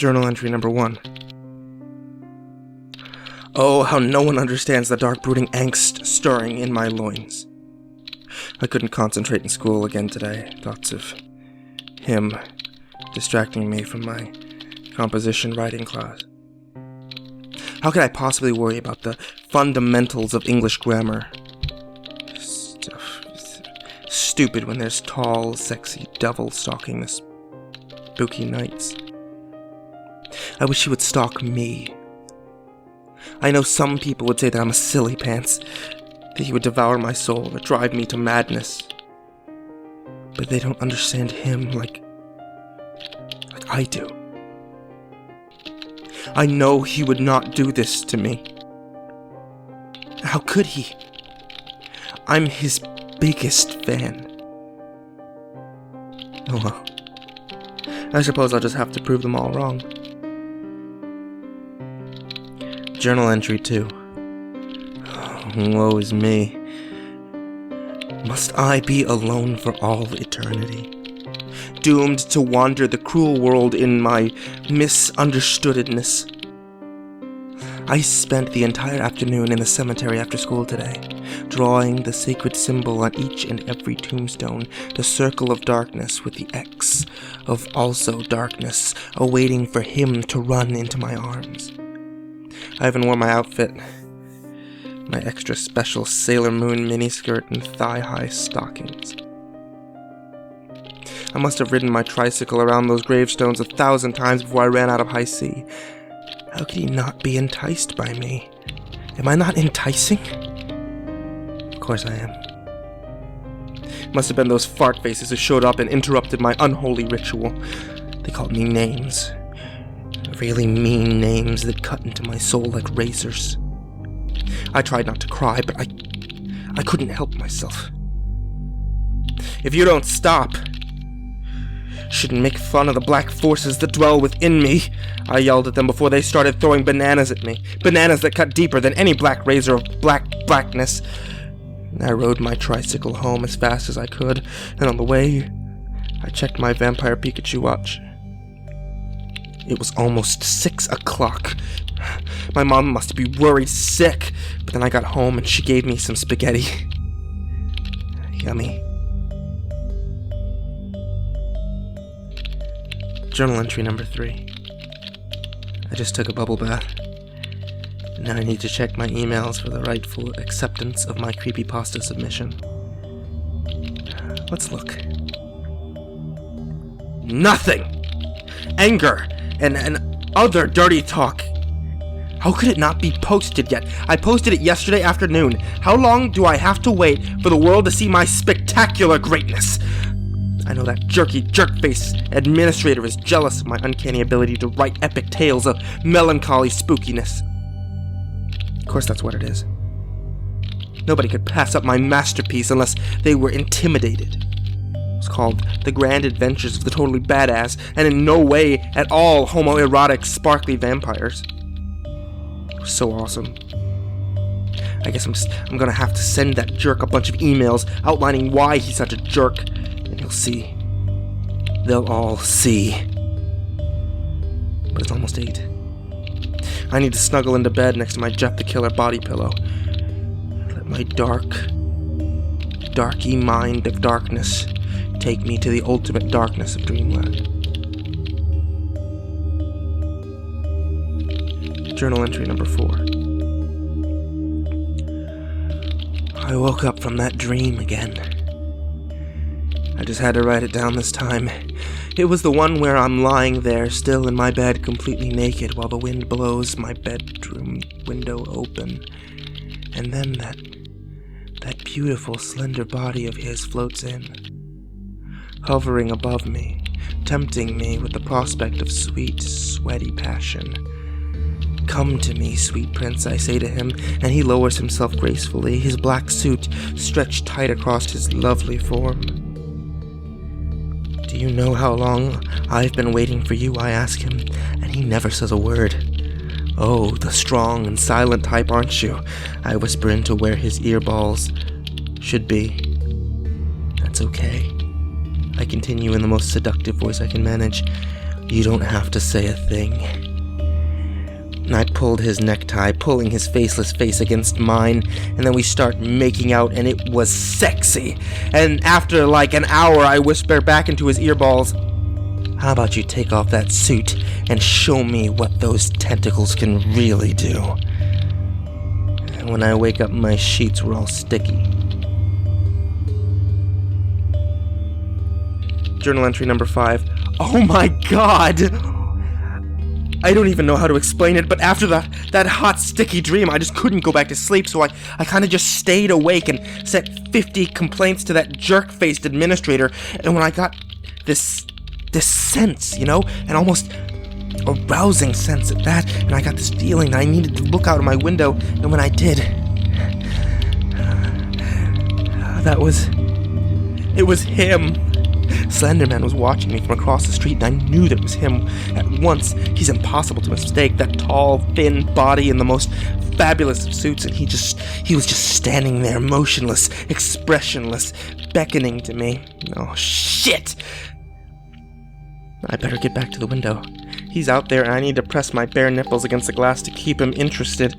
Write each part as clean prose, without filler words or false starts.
Journal entry number 1. Oh, how no one understands the dark brooding angst stirring in my loins. I couldn't concentrate in school again today. Thoughts of him distracting me from my composition writing class. How could I possibly worry about the fundamentals of English grammar? Stupid when there's tall, sexy devil stalking the spooky nights. I wish he would stalk me. I know some people would say that I'm a silly pants, that he would devour my soul or drive me to madness. But they don't understand him like I do. I know he would not do this to me. How could he? I'm his biggest fan. Oh well. I suppose I'll just have to prove them all wrong. Journal entry 2. Oh, woe is me. Must I be alone for all eternity? Doomed to wander the cruel world in my misunderstoodness. I spent the entire afternoon in the cemetery after school today, drawing the sacred symbol on each and every tombstone, the circle of darkness with the X of also darkness, awaiting for him to run into my arms. I even wore my outfit, my extra special Sailor Moon miniskirt and thigh-high stockings. I must have ridden my tricycle around those gravestones 1,000 times before I ran out of high C. How could he not be enticed by me? Am I not enticing? Of course I am. Must have been those fart faces who showed up and interrupted my unholy ritual. They called me names. Really mean names that cut into my soul like razors. I tried not to cry, but I couldn't help myself. If you don't stop, shouldn't make fun of the black forces that dwell within me, I yelled at them before they started throwing bananas at me. Bananas that cut deeper than any black razor of blackness. I rode my tricycle home as fast as I could, and on the way, I checked my Vampire Pikachu watch. It was almost 6 o'clock. My mom must be worried sick, but then I got home and she gave me some spaghetti. Yummy. Journal entry number 3. I just took a bubble bath. Now I need to check my emails for the rightful acceptance of my creepypasta submission. Let's look. Nothing! Anger and other dirty talk. How could it not be posted yet? I posted it yesterday afternoon. How long do I have to wait for the world to see my spectacular greatness? I know that jerk-face administrator is jealous of my uncanny ability to write epic tales of melancholy spookiness. Of course that's what it is. Nobody could pass up my masterpiece unless they were intimidated. It's called The Grand Adventures of the Totally Badass, and in no way at all homoerotic, sparkly vampires. It was so awesome. I guess I'm gonna have to send that jerk a bunch of emails outlining why he's such a jerk, and he'll see. They'll all see. But it's almost 8. I need to snuggle into bed next to my Jeff the Killer body pillow. Let my darky mind of darkness take me to the ultimate darkness of dreamland. Journal entry number 4. I woke up from that dream again. I just had to write it down this time. It was the one where I'm lying there, still in my bed, completely naked, while the wind blows my bedroom window open. And then that beautiful, slender body of his floats in, hovering above me, tempting me with the prospect of sweet, sweaty passion. Come to me, sweet prince, I say to him, and he lowers himself gracefully, his black suit stretched tight across his lovely form. Do you know how long I've been waiting for you, I ask him, and he never says a word. Oh, the strong and silent type, aren't you? I whisper into where his earballs should be. That's okay. I continue in the most seductive voice I can manage. You don't have to say a thing. I pulled his necktie, pulling his faceless face against mine, and then we start making out, and it was sexy. And after like an hour, I whisper back into his earballs, "How about you take off that suit and show me what those tentacles can really do?" And when I wake up, my sheets were all sticky. Journal entry number 5. Oh my god! I don't even know how to explain it, but after that hot, sticky dream, I just couldn't go back to sleep, so I kind of just stayed awake and sent 50 complaints to that jerk-faced administrator, and when I got this sense, you know, an almost arousing sense at that, and I got this feeling that I needed to look out of my window, and when I did, it was him. Slenderman was watching me from across the street, and I knew that it was him at once. He's impossible to mistake. That tall, thin body in the most fabulous of suits, and he was just standing there, motionless, expressionless, beckoning to me. Oh, shit! I better get back to the window. He's out there, and I need to press my bare nipples against the glass to keep him interested.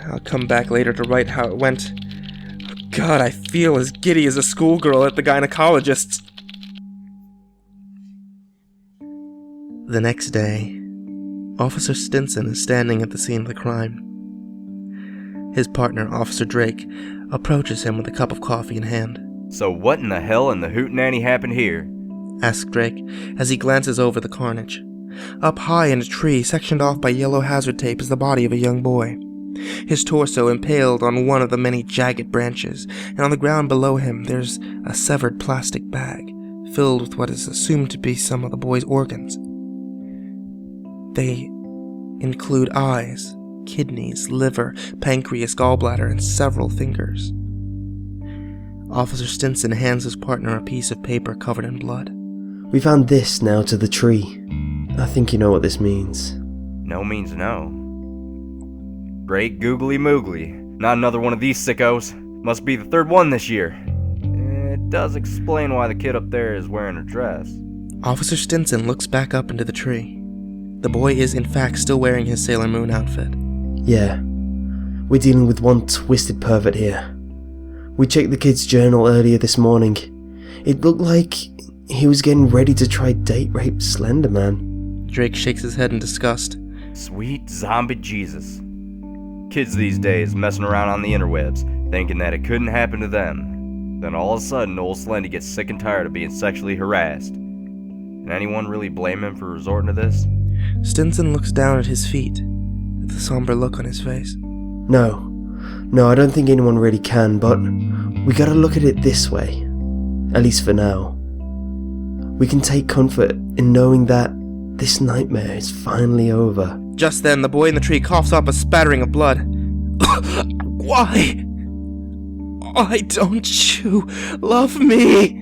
I'll come back later to write how it went. God, I feel as giddy as a schoolgirl at the gynecologist's. The next day, Officer Stinson is standing at the scene of the crime. His partner, Officer Drake, approaches him with a cup of coffee in hand. "So what in the hell in the hootenanny happened here?" asks Drake as he glances over the carnage. Up high in a tree, sectioned off by yellow hazard tape, is the body of a young boy. His torso impaled on one of the many jagged branches, and on the ground below him there's a severed plastic bag, filled with what is assumed to be some of the boy's organs. They include eyes, kidneys, liver, pancreas, gallbladder, and several fingers. Officer Stinson hands his partner a piece of paper covered in blood. "We found this now to the tree. I think you know what this means." No means no. Great googly moogly. Not another one of these sickos. Must be the third one this year. It does explain why the kid up there is wearing a dress. Officer Stinson looks back up into the tree. The boy is in fact still wearing his Sailor Moon outfit. "Yeah, we're dealing with one twisted pervert here. We checked the kid's journal earlier this morning. It looked like he was getting ready to try date rape Slenderman." Drake shakes his head in disgust. Sweet zombie Jesus. Kids these days messing around on the interwebs, thinking that it couldn't happen to them. Then all of a sudden, old Slendy gets sick and tired of being sexually harassed. Can anyone really blame him for resorting to this? Stinson looks down at his feet, with a somber look on his face. No, I don't think anyone really can, but we gotta look at it this way. At least for now. We can take comfort in knowing that this nightmare is finally over. Just then, the boy in the tree coughs up a spattering of blood. Why? Why don't you love me?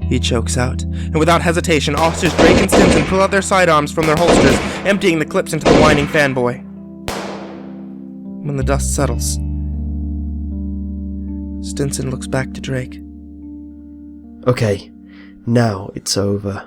He chokes out, and without hesitation, Officers Drake and Stinson pull out their sidearms from their holsters, emptying the clips into the whining fanboy. When the dust settles, Stinson looks back to Drake. Okay, now it's over.